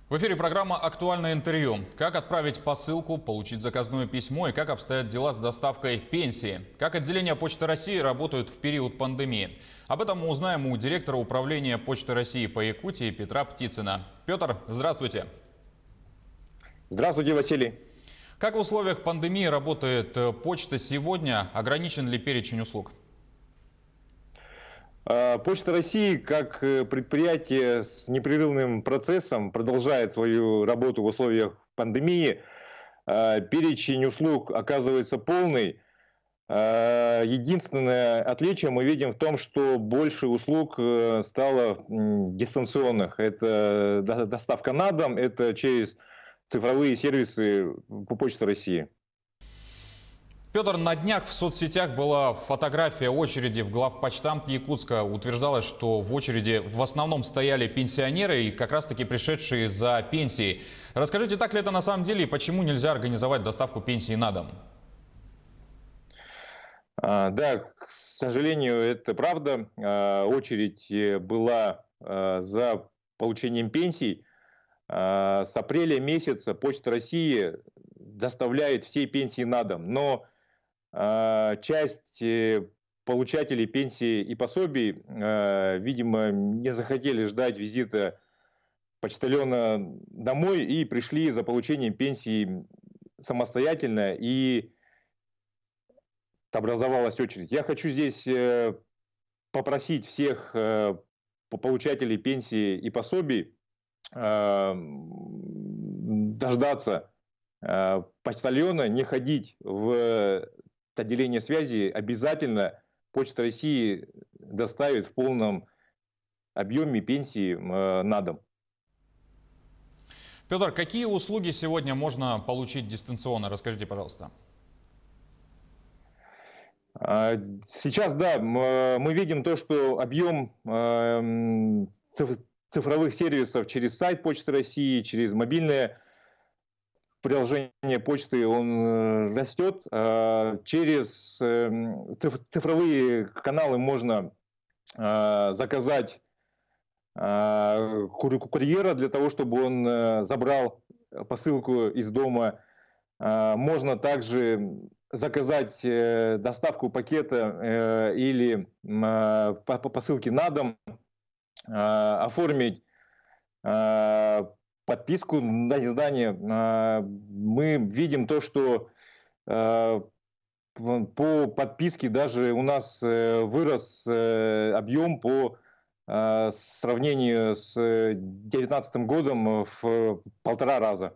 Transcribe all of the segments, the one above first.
В эфире программа «Актуальное интервью». Как отправить посылку, получить заказное письмо и как обстоят дела с доставкой пенсии. Как отделения Почты России работают в период пандемии. Об этом мы узнаем у директора управления Почты России по Якутии Петра Птицына. Петр, здравствуйте. Здравствуйте, Василий. Как в условиях пандемии работает почта сегодня? Ограничен ли перечень услуг? Почта России, как предприятие с непрерывным процессом, продолжает свою работу в условиях пандемии. Перечень услуг оказывается полный. Единственное отличие мы видим в том, что больше услуг стало дистанционных. Это доставка на дом, это через цифровые сервисы Почты России. Петр, на днях в соцсетях была фотография очереди в главпочтамт Якутска. Утверждалось, что в очереди в основном стояли пенсионеры и как раз-таки пришедшие за пенсией. Расскажите, так ли это на самом деле и почему нельзя организовать доставку пенсии на дом? Да, к сожалению, это правда. Очередь была за получением пенсий. С апреля месяца Почта России доставляет все пенсии на дом. Но часть получателей пенсии и пособий, видимо, не захотели ждать визита почтальона домой и пришли за получением пенсии самостоятельно, и образовалась очередь. Я хочу здесь попросить всех получателей пенсии и пособий дождаться почтальона, не ходить в отделение связи. Обязательно Почта России доставит в полном объеме пенсии на дом. Петр, какие услуги сегодня можно получить дистанционно? Расскажите, пожалуйста. Сейчас, да, мы видим то, что объем цифровых сервисов через сайт Почты России, через мобильное приложение почты, он растет. Через цифровые каналы можно заказать курьера для того, чтобы он забрал посылку из дома. Можно также заказать доставку пакета или посылки на дом, оформить подписку на издание. Мы видим то, что по подписке даже у нас вырос объем по сравнению с 2019 годом в 1,5 раза.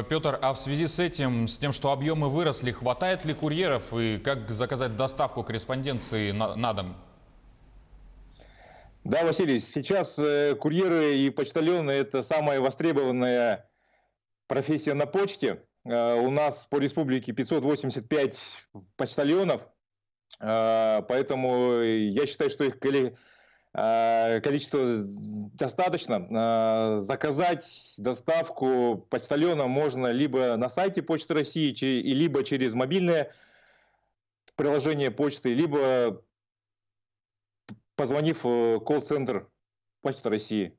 Петр, а в связи с этим, с тем, что объемы выросли, хватает ли курьеров и как заказать доставку корреспонденции на дом? Да, Василий, сейчас курьеры и почтальоны – это самая востребованная профессия на почте. У нас по республике 585 почтальонов, поэтому я считаю, что их количество достаточно. Заказать доставку почтальона можно либо на сайте Почты России, либо через мобильное приложение почты, либо позвонив в колл-центр Почты России.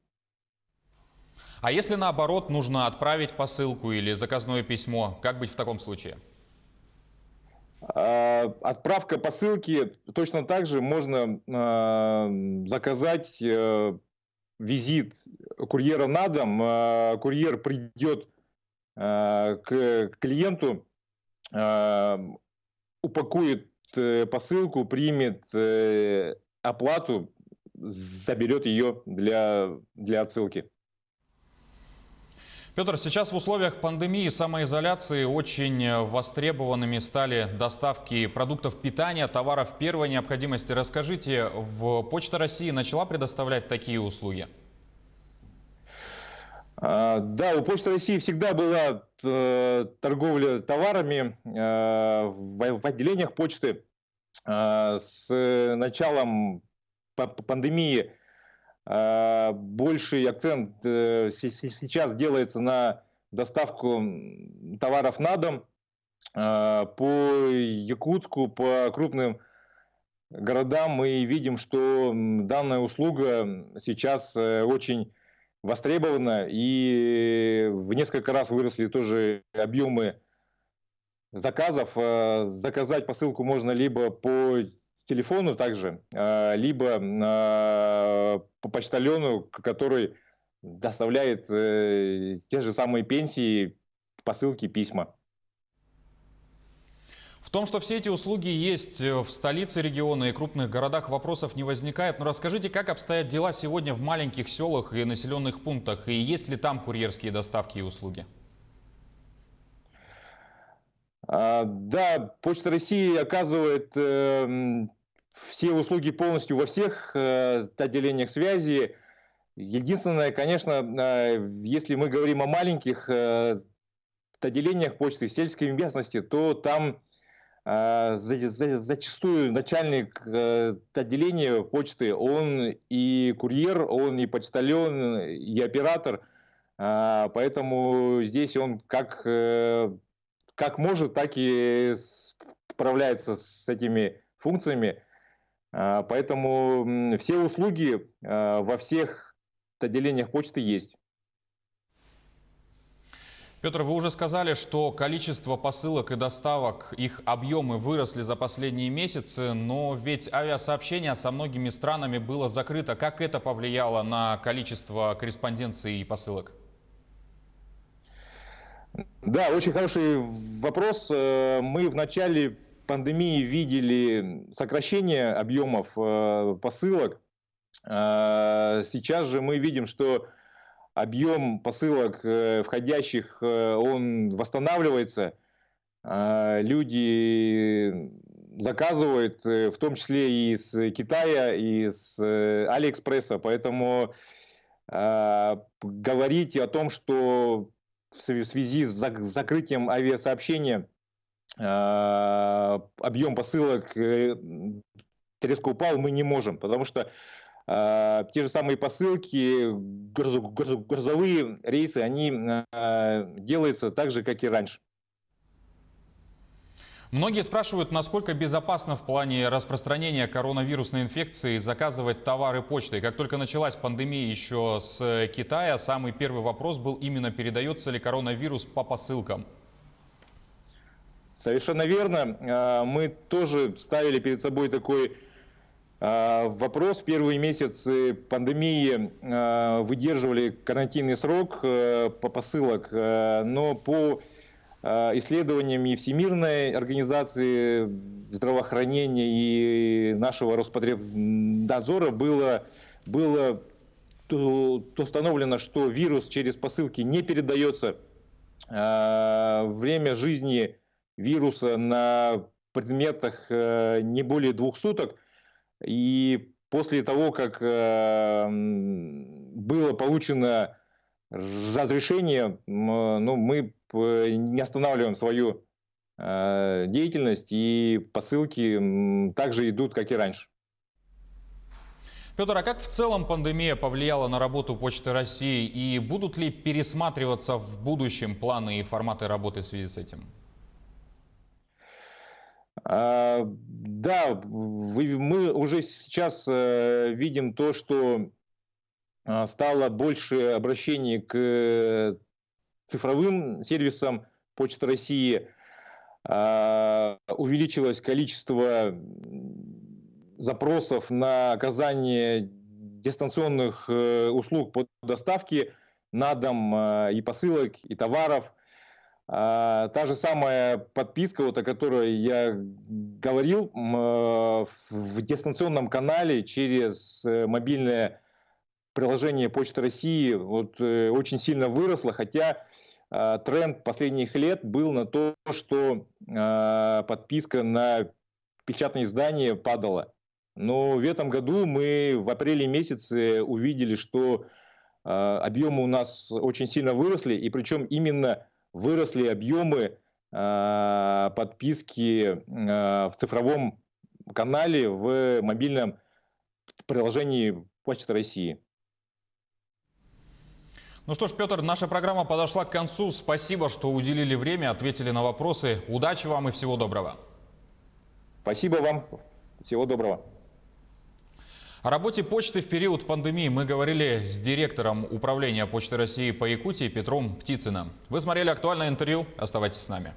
А если наоборот нужно отправить посылку или заказное письмо, как быть в таком случае? Отправка посылки точно так же можно заказать визит курьера на дом. Курьер придет к клиенту, упакует посылку, примет оплату, заберет ее для отсылки. Петр, сейчас в условиях пандемии и самоизоляции очень востребованными стали доставки продуктов питания, товаров первой необходимости. Расскажите, Почта России начала предоставлять такие услуги? Да, у Почты России всегда была торговля товарами в отделениях почты. С началом пандемии больший акцент сейчас делается на доставку товаров на дом. По Якутску, по крупным городам мы видим, что данная услуга сейчас очень востребована, и в несколько раз выросли тоже объемы заказов. Заказать посылку можно либо по телефону также, либо по почтальону, который доставляет те же самые пенсии, посылки, письма. В том, что все эти услуги есть в столице региона и крупных городах, вопросов не возникает. Но расскажите, как обстоят дела сегодня в маленьких селах и населенных пунктах? И есть ли там курьерские доставки и услуги? Да, Почта России оказывает все услуги полностью во всех отделениях связи. Единственное, конечно, если мы говорим о маленьких отделениях почты в сельской местности, то там зачастую начальник отделения почты, он и курьер, он и почтальон, и оператор. Поэтому здесь он как может, так и справляется с этими функциями. Поэтому все услуги во всех отделениях почты есть. Петр, вы уже сказали, что количество посылок и доставок, их объемы выросли за последние месяцы, но ведь авиасообщение со многими странами было закрыто. Как это повлияло на количество корреспонденции и посылок? Да, очень хороший вопрос. Мы в начале пандемии видели сокращение объемов посылок. Сейчас же мы видим, что объем посылок входящих, он восстанавливается. Люди заказывают, в том числе и из Китая, и из Алиэкспресса. Поэтому говорить о том, что в связи с закрытием авиасообщения объем посылок резко упал, мы не можем, потому что те же самые посылки, грузовые рейсы, они делаются так же, как и раньше. Многие спрашивают, насколько безопасно в плане распространения коронавирусной инфекции заказывать товары почтой. Как только началась пандемия еще с Китая, самый первый вопрос был именно, передается ли коронавирус по посылкам. Совершенно верно. Мы тоже ставили перед собой такой вопрос. В первые месяцы пандемии выдерживали карантинный срок по посылок, но по исследованиям и Всемирной организации здравоохранения и нашего Роспотребнадзора было установлено, что вирус через посылки не передается. Время жизни вируса на предметах не более 2 суток. И после того, как было получено разрешение, мы не останавливаем свою деятельность, и посылки также идут, как и раньше. Петр, а как в целом пандемия повлияла на работу Почты России? И будут ли пересматриваться в будущем планы и форматы работы в связи с этим? Да, мы уже сейчас видим то, что стало больше обращений к цифровым сервисам Почты России, увеличилось количество запросов на оказание дистанционных услуг по доставке на дом и посылок, и товаров. Та же самая подписка, вот о которой я говорил, в дистанционном канале через мобильное приложение Почты России очень сильно выросла, хотя тренд последних лет был на то, что подписка на печатные издания падала. Но в этом году мы в апреле месяце увидели, что объемы у нас очень сильно выросли, и причем именно выросли объемы подписки в цифровом канале в мобильном приложении Почты России. Ну что ж, Петр, наша программа подошла к концу. Спасибо, что уделили время, ответили на вопросы. Удачи вам и всего доброго. Спасибо вам. Всего доброго. О работе почты в период пандемии мы говорили с директором управления Почты России по Якутии Петром Птицыным. Вы смотрели актуальное интервью. Оставайтесь с нами.